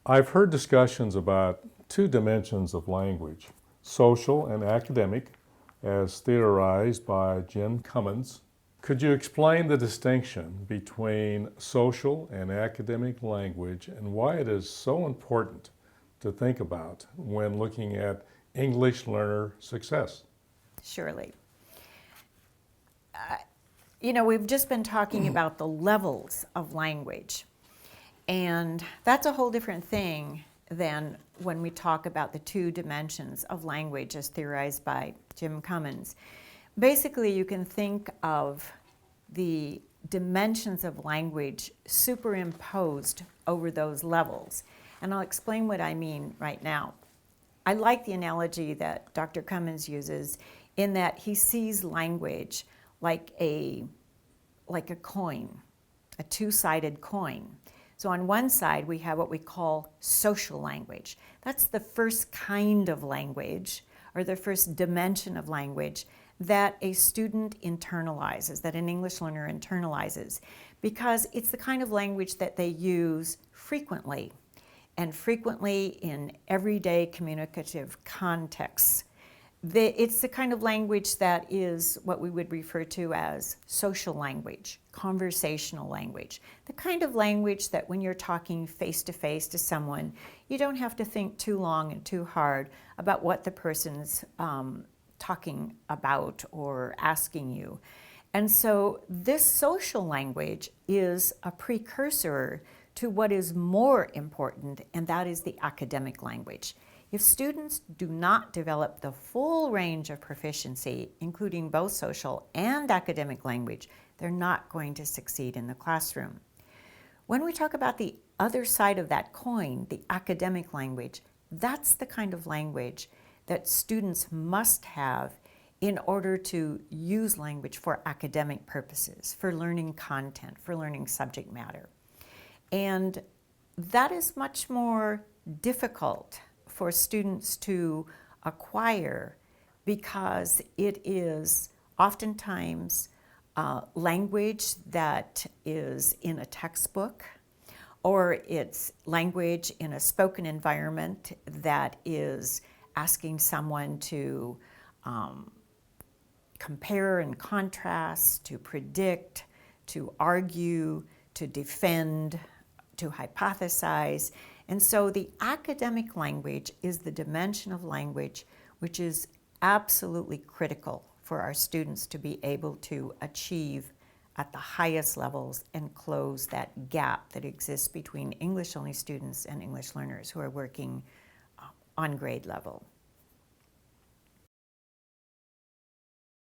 I've heard discussions about two dimensions of language, social and academic, as theorized by Jim Cummins. Could you explain the distinction between social and academic language and why it is so important to think about when looking at English learner success? Surely. We've just been talking about the levels of language, and that's a whole different thing than when we talk about the two dimensions of language as theorized by Jim Cummins. Basically, you can think of the dimensions of language superimposed over those levels, and I'll explain what I mean right now. I like the analogy that Dr. Cummins uses in that he sees language like a coin, a two-sided coin. So on one side, we have what we call social language. That's the first kind of language, or the first dimension of language that a student internalizes, that an English learner internalizes, because it's the kind of language that they use frequently, and frequently in everyday communicative contexts. It's the kind of language that is what we would refer to as social language, conversational language, the kind of language that when you're talking face to someone, you don't have to think too long and too hard about what the person's talking about or asking you. And so this social language is a precursor to what is more important, and that is the academic language. If students do not develop the full range of proficiency, including both social and academic language, they're not going to succeed in the classroom. When we talk about the other side of that coin, the academic language, that's the kind of language that students must have in order to use language for academic purposes, for learning content, for learning subject matter. And that is much more difficult for students to acquire because it is oftentimes language that is in a textbook, or it's language in a spoken environment that is asking someone to compare and contrast, to predict, to argue, to defend, to hypothesize. And so the academic language is the dimension of language which is absolutely critical for our students to be able to achieve at the highest levels and close that gap that exists between English-only students and English learners who are working on grade level.